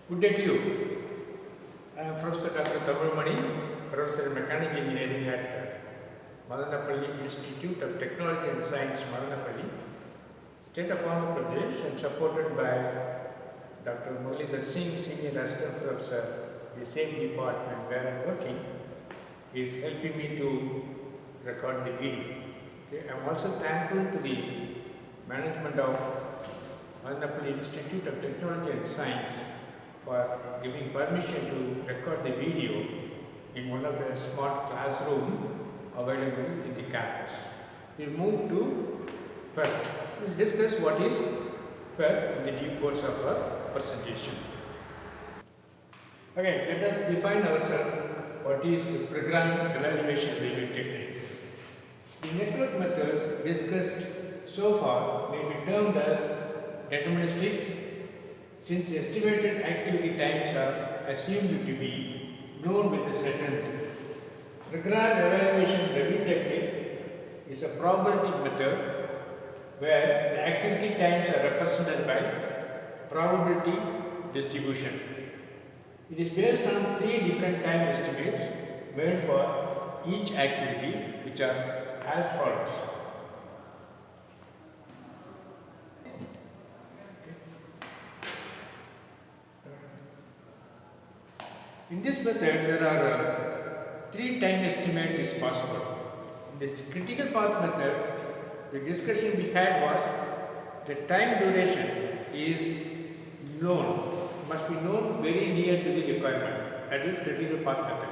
Good day to you. I am Professor Dr. Tamilmani, Professor of Mechanical Engineering at Madanapalli Institute of Technology and Science, Madanapalli, State of Andhra Pradesh, and supported by Dr. Muralidhar Singh, Senior Assistant Professor, the same department where I am working, is helping me to record the video. Okay. I am also thankful to the management of Madanapalli Institute of Technology and Science for giving permission to record the video in one of the smart classrooms available in the campus. We will move to PERT. We will discuss what is PERT in the due course of our presentation. Okay, let us define ourselves what is program evaluation review technique. The network methods discussed so far may be termed as deterministic, since estimated activity times are assumed to be known with a certainty. Program evaluation review technique is a probability method where the activity times are represented by probability distribution. It is based on 3 different time estimates made for each activities, which are as follows. In this method, there are 3 time estimates is possible. In this critical path method, the discussion we had was the time duration is known, must be known very near to the requirement. That is critical path method.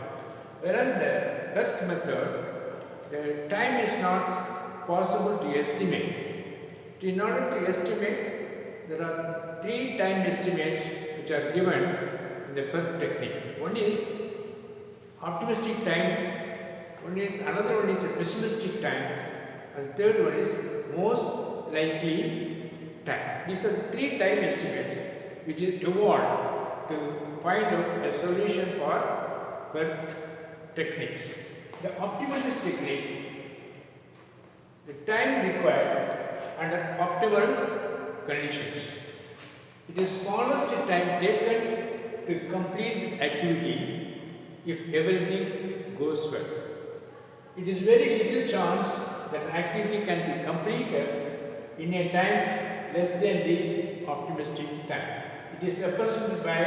Whereas the PERT method, the time is not possible to estimate. In order to estimate, there are 3 time estimates which are given in the PERT technique. One is optimistic time, another one is a pessimistic time, and third one is most likely time. These are 3 time estimates which is evolved to find out a solution for PERT techniques. The optimalist technique, the time required under optimal conditions. It is smallest time taken to complete the activity if everything goes well. It is very little chance that an activity can be completed in a time less than the optimistic time. It is represented by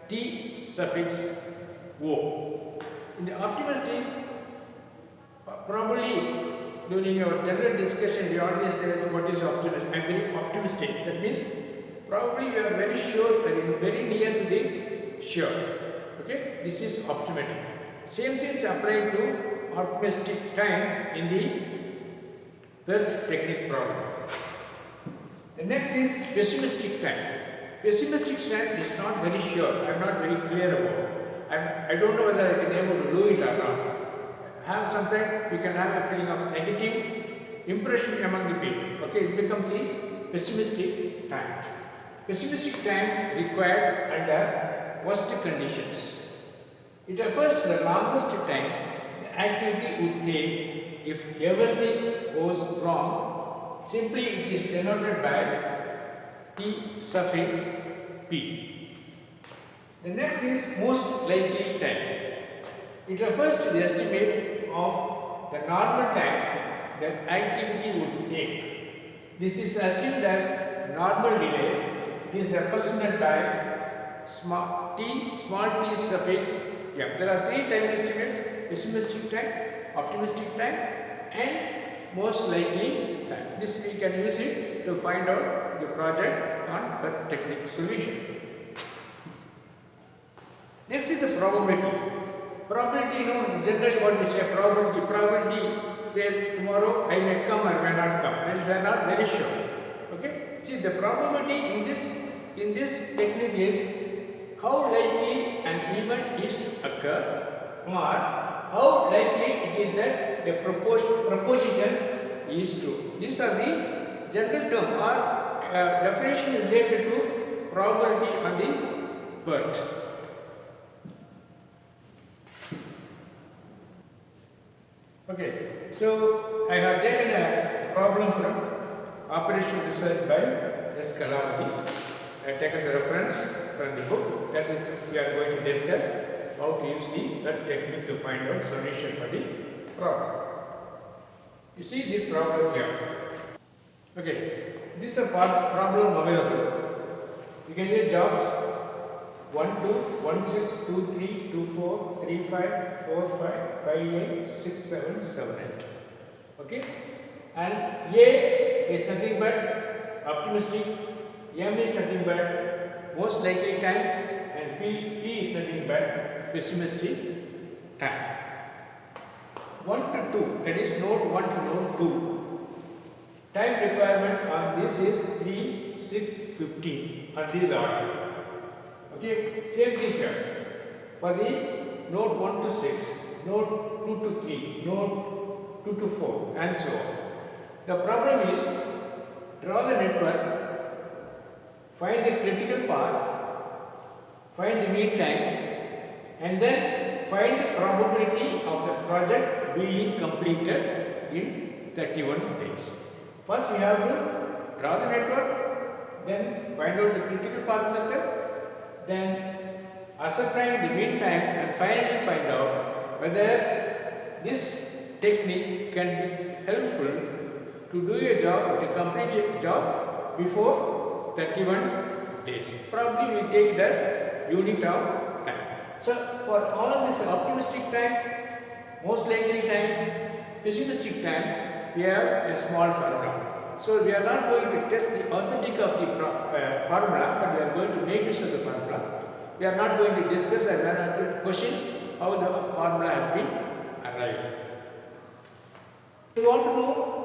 T suffix O. In the optimistic, probably during our general discussion we always say what is optimistic. I am very optimistic. That means probably you are very sure, very near to the sure. Okay, this is optimistic. Same thing is applied to optimistic time in the PERT technique problem. The next is pessimistic time. Pessimistic time is not very sure. I am not very clear about. I don't know whether I can able to do it or not. Sometimes we can have a feeling of negative impression among the people. Okay, it becomes the pessimistic time. Pessimistic time required under worst conditions. It refers to the longest time the activity would take if everything goes wrong. Simply it is denoted by T suffix P. The next is most likely time. It refers to the estimate of the normal time the activity would take. This is assumed as normal delays. It is represented by small t suffix. Yeah, there are 3 time estimates: pessimistic time, optimistic time, and most likely time. This we can use it to find out the project on PERT technique solution. Next is the probability. Probability, generally what we say probability. Probability say tomorrow I may come or may not come. That is we are not very sure. Okay. See, the probability in this technique is how likely an event is to occur, or how likely it is that the proposition is true. These are the general term or definition related to probability on the PERT. Okay, so I have taken a problem from Operation Research by S. Kalamati. I have taken the reference from the book. That is, we are going to discuss how to use the technique to find out solution for the problem. You see this problem here. Okay, this is a problem available. You can get jobs 1, 2, 1, 6, 2, 3, 2, 4, 3, 5, 4, 5, 5, 8, 6, 7, 7, 8. Okay, and A is nothing but optimistic, M is nothing but most likely time, and P is nothing but pessimistic time. 1 to 2, that is node 1 to node 2. Time requirement on this is 3, 6, 15 on this order. Okay, same thing here. For the node 1 to 6, node 2 to 3, node 2 to 4, and so on. The problem is, draw the network, find the critical path, find the mean time, and then find the probability of the project being completed in 31 days. First we have to draw the network, then find out the critical path method, then ascertain the mean time, and finally find out whether this technique can be helpful to do a job, to complete a job before 31 days. Probably we take it as unit of time. So for all this optimistic time, most likely time, pessimistic time, we have a small formula. So we are not going to test the authenticity of the formula, but we are going to make use of the formula. We are not going to discuss and we are not going to question how the formula has been arrived. We want to know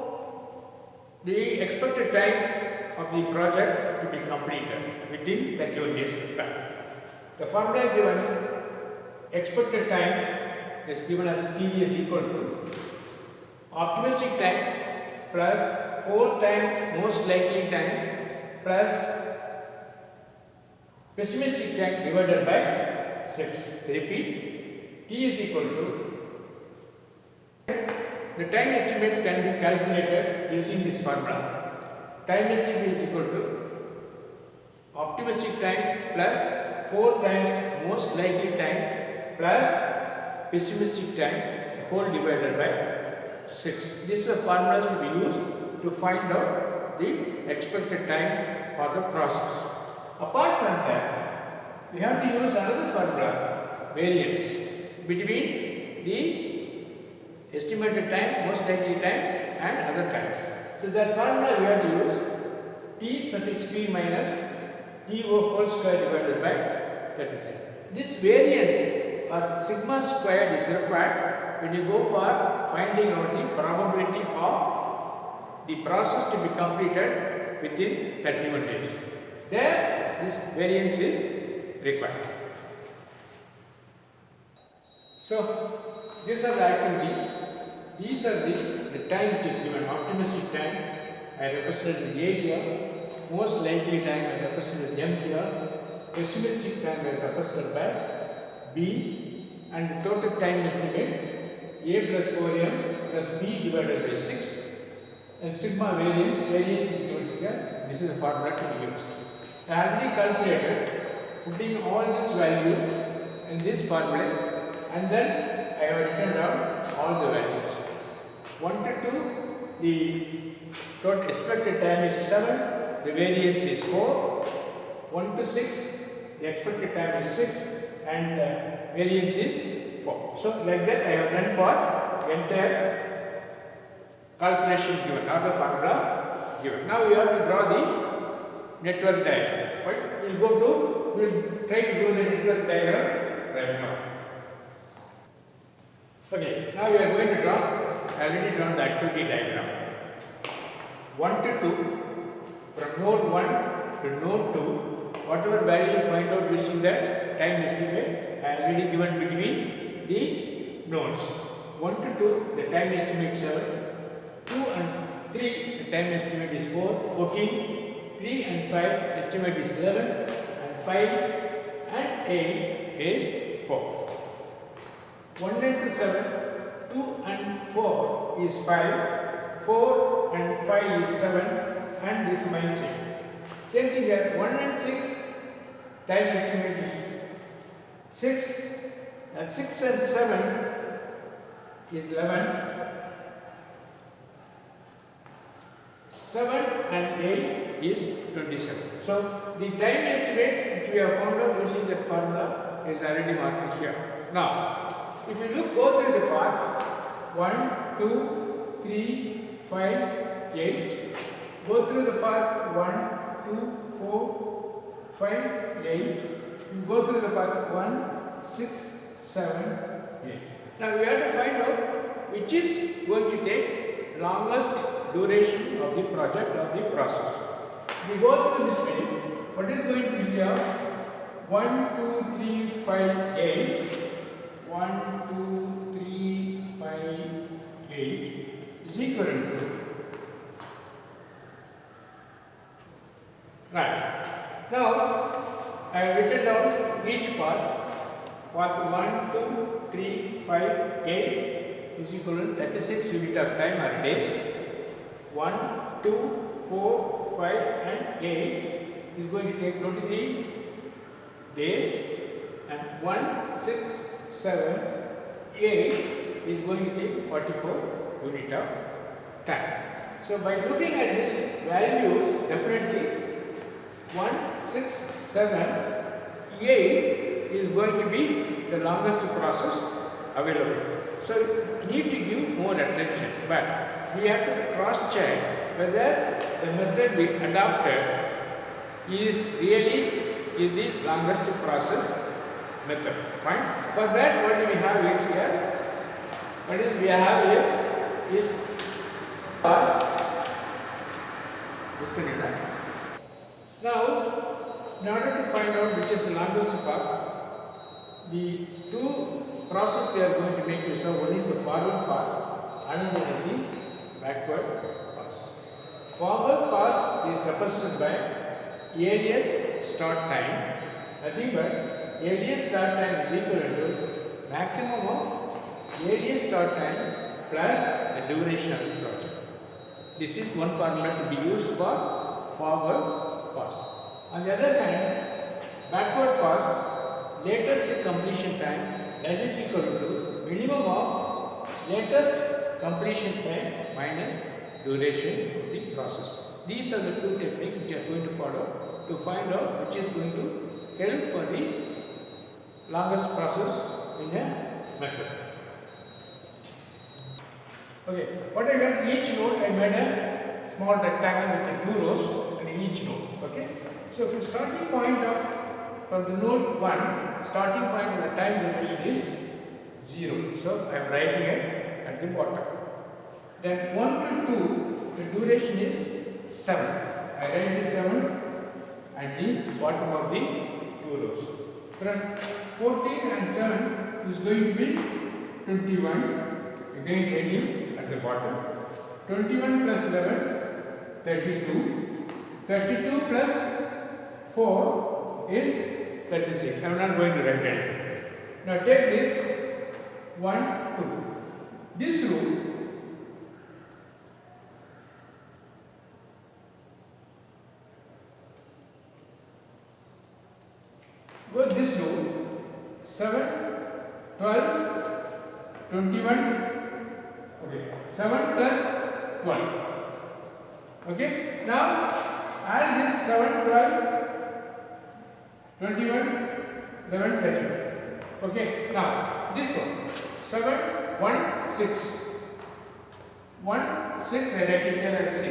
the expected time of the project to be completed within 31 days of time. The formula given, expected time is given as T is equal to optimistic time plus 4 times most likely time plus pessimistic time divided by 6. Repeat, T is equal to, the time estimate can be calculated using this formula. Time estimate is equal to optimistic time plus 4 times most likely time plus pessimistic time whole divided by 6. This is a formula to be used to find out the expected time for the process. Apart from that, we have to use another formula, variance, between the estimated time, most likely time, and other times. So that formula we have to use T suffix P minus TO whole square divided by 36. This variance or sigma squared is required when you go for finding out the probability of the process to be completed within 31 days. There, this variance is required. So, these are the activities. These are the time which is given. Optimistic time, I represented the A here. Most likely time, I represented M here. Pessimistic time, I represented by B. And the total time estimate, A plus 4M plus B divided by 6. And sigma variance is given here. This is the formula to be used. I already calculated, putting all these values in this formula, and then I have written down all the values. 1 to 2, the total expected time is 7, the variance is 4. 1 to 6, the expected time is 6, and variance is 4. So, like that I have done for entire calculation given, not the formula given. Now we have to draw the network diagram. Right? We will try to do the network diagram right now. Okay, now we are going to draw. I already drawn the activity diagram. 1 to 2, from node 1 to node 2, whatever value you find out using the time estimate, I already given between the nodes. 1 to 2, the time estimate is 7. 2 and 3, the time estimate is 14. 3 and 5, estimate is 11. And 5 and 8 is 4. 1 and 7, 2 and 4 is 5, 4 and 5 is 7, and this minus 8. Same thing here, 1 and 6, time estimate is 6, and 6 and 7 is 11, 7 and 8 is 27. So, the time estimate which we have found out using that formula is already marked here. Now, if you go through the path 1, 2, 3, 5, 8, go through the path 1, 2, 4, 5, 8, you go through the path 1, 6, 7, 8. Now we have to find out which is going to take longest duration of the project or the process. If we go through this way, what is going to be here? 1, 2, 3, 5, 8. 1, 2, 3, 5, 8 is equal to. Right. Now, I have written down each part. Part 1, 2, 3, 5, 8 is equal to 36 unit of time or days. 1, 2, 4, 5 and 8 is going to take 23 days, and 1, 6, 7, 8 is going to take 44 unit of time. So, by looking at these values, definitely 1, 6, 7, 8 is going to be the longest process available. So, you need to give more attention, but we have to cross check whether the method we adopted is the longest process method. Fine. For that, what do we have here? What is we have here is pass. Now, in order to find out which is the longest path, the two processes we are going to make use of, one is the forward pass, another one is the backward pass. Forward pass is represented by earliest start time, nothing but earliest start time is equal to maximum of earliest start time plus the duration of the project. This is one formula to be used for forward pass. On the other hand, backward pass, latest completion time, that is equal to minimum of latest completion time minus duration of the process. These are the two techniques which you are going to follow to find out which is going to help for the longest process in a method. Okay, what I done, each node I made a small rectangle with the 2 rows and each node. Okay, so from starting point of from the node 1, starting point of the time duration is 0. So, I am writing it at the bottom. Then 1 to 2, the duration is 7. I write the 7 at the bottom of the 2 rows. From 14 and 7 is going to be 21. Again writing at the bottom. 21 plus 11, 32. 32 plus 4 is 36. I am not going to write anything. Now take this 1, 2. This row go this row 7, 12, 21. Okay, 7 plus 12. Okay, now add this 7, 12. 21, 11, 13. Okay, now this one 7, 1, 6. 1, 6, I write it here as 6.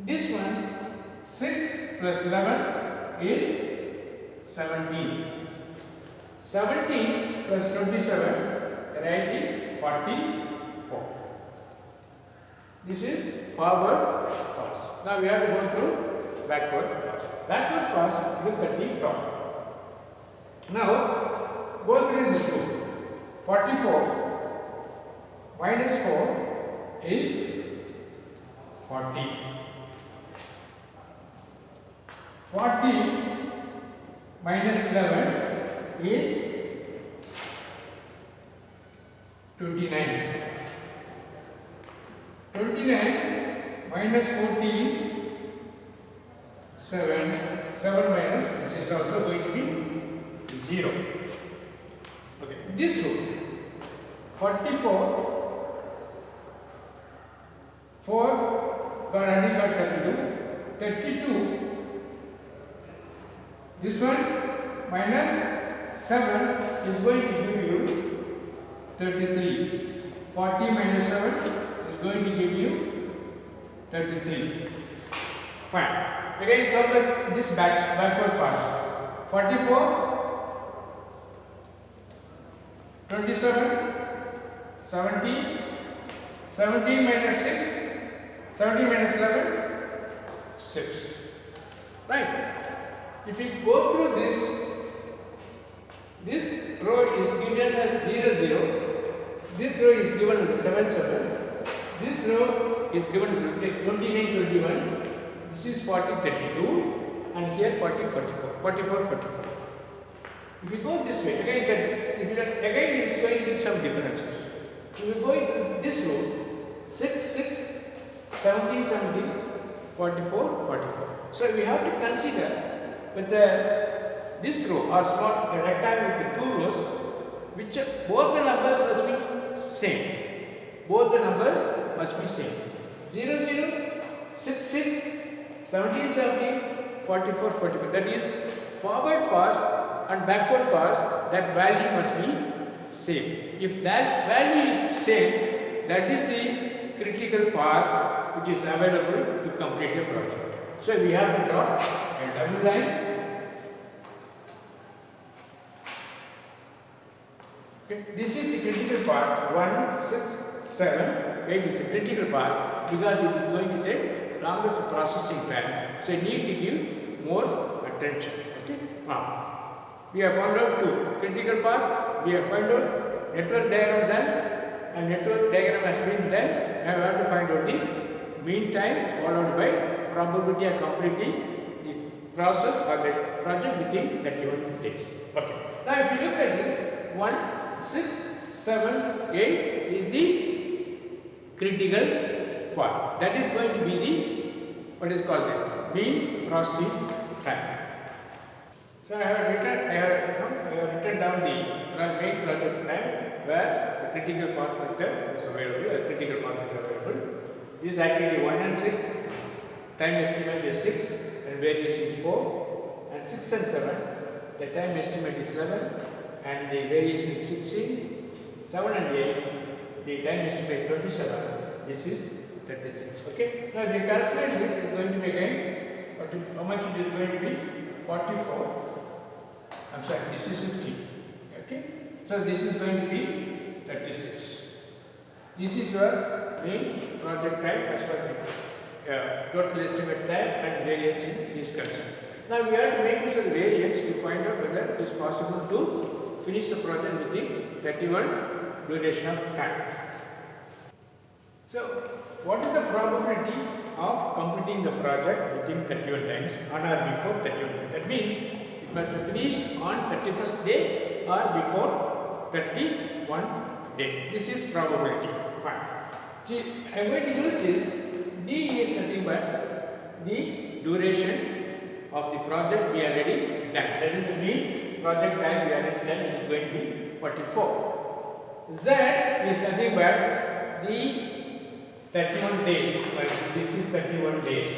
This one 6 plus 11 is 17. 17 plus 27, I write it 44. This is forward pass. Now we have to go through backward pass. Backward pass, look at the top. Now, go through this row. 44 minus 4 is 40. 40 minus 11 is 29. 29 minus 14 7 minus, this is also going to be 0. Okay, this root 44, 4 got already got 32, this one minus 7 is going to give you 33. 40 minus 7 is going to give you 33. Fine. Again come back this backward pass. 44, 27, 17, 17 minus 6, 17 minus 11, 6. Right. If you go through this row is given as 0, 0. This row is given as 7, 7. This row is given as 29, 21. This is 40, 32. And here 40, 44. 44, 44. If you go this way, again it is going with some differences. If you go into this row, 6, 6, 17, 17, 44, 44. So we have to consider with this row or small rectangle with the two rows, which both the numbers must be same. Both the numbers must be same. 0, 0, 6, 6, 17, 17, 44, 44. That is forward pass and backward pass, that value must be same. If that value is same, that is the critical path which is available to complete a project. So we have to draw a double line. Okay. This is the critical part 1, 6, 7. It is a critical part because it is going to take longest processing time. So you need to give more attention. Okay. Now we have found out two critical parts. We have found out network diagram done, and network diagram has been done. Now we have to find out the mean time followed by probability of completing the process or the project within 31 days. Okay. Now if you look at this, 1, 6, 7, 8 is the critical part. That is going to be the what is called the mean processing time. So I have written down the main project time where the critical path method is available. The critical path is available. This is actually 1 and 6. Time estimate is 6 and variation is 4. And 6 and 7. The time estimate is 11 and the variation is 16. 7 and 8. The time estimate 27. This is 36. Okay. Now if we calculate this, is going to be again. How much it is going to be? 44. I'm sorry, this is 60. Okay. So this is going to be 36. This is your main project time as far as total estimate time and variance is concerned. Now we have to make use of variance to find out whether it is possible to finish the project within 31 duration of time. So what is the probability of completing the project within 31 times on or before 31 times? That means it must be finished on 31st day or before 31 day. This is probability. Fine. See, I am going to use this. D is nothing but the duration of the project we already done. That is the mean project time we already done. It is going to be 44. Z is nothing but the 31 days. This is 31 days.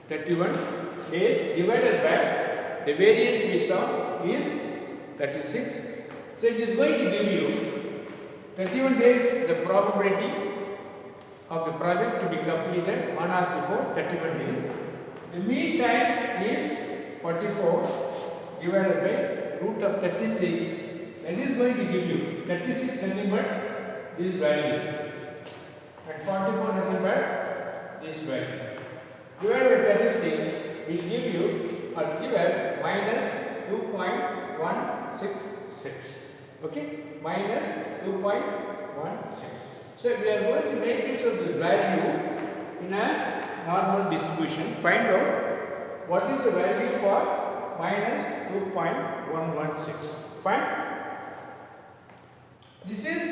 31 days divided by the variance we saw is 36. So it is going to give you 31 days the probability of the project to be completed on or before 31 days. The mean time is 44 divided by root of 36. That is going to give you 36 nothing but this value and 44 nothing but this value. Divided by 36 will give you or give us minus 2.166. Okay, minus 2.16. So we are going to make use of this value in a normal distribution. Find out what is the value for minus 2.116. Fine. This is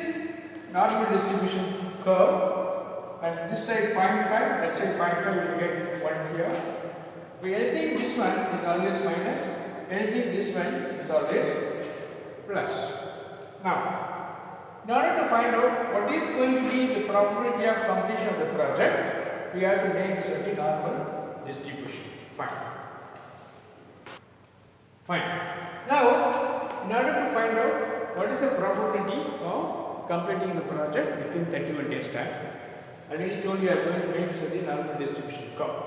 normal distribution curve and this side 0.5, that side 0.5, you get 1 here. For anything this one is always minus, anything this one is always plus. Now, in order to find out what is going to be the probability of completion of the project, we have to make this a normal distribution. Fine. Now, in order to find out what is the probability of completing the project within 31 days time, I already told you I am going to make the normal distribution curve.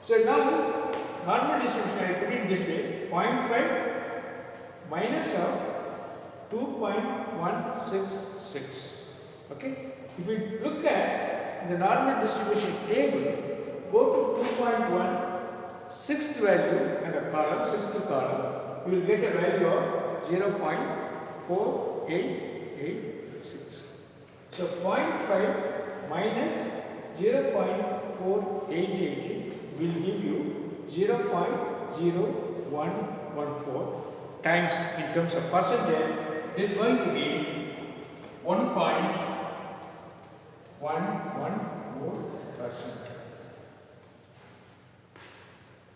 So now, normal distribution, I put it this way, 0.5 minus of 2.166. Okay. If we look at the normal distribution table, go to 2.1, sixth value and a column, sixth column, you will get a value of 0.4886. So 0.5 minus 0.4888 will give you 0.0114 times in terms of percentage. It is going to be 1.114%.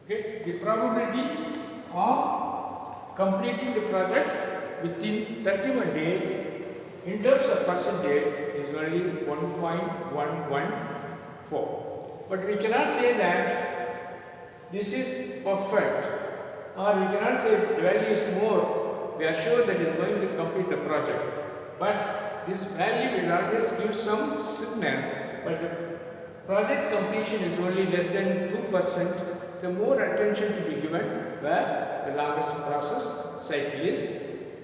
Okay, the probability of completing the project within 31 days in terms of percentage is only 1.114. But we cannot say that this is perfect, or we cannot say the value is more. We are sure that it is going to complete the project. But this value will always give some signal, but the project completion is only less than 2%. The more attention to be given where the longest process cycle is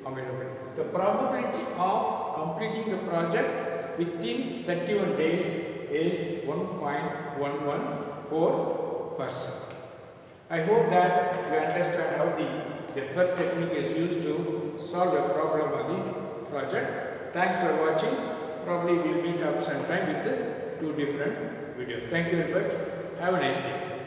available. The probability of completing the project within 31 days is 1.114%. I hope that you understand how the Depler technique is used to solve a problem on the project. Thanks for watching. Probably we'll meet up sometime with two different videos. Thank you very much. Have a nice day.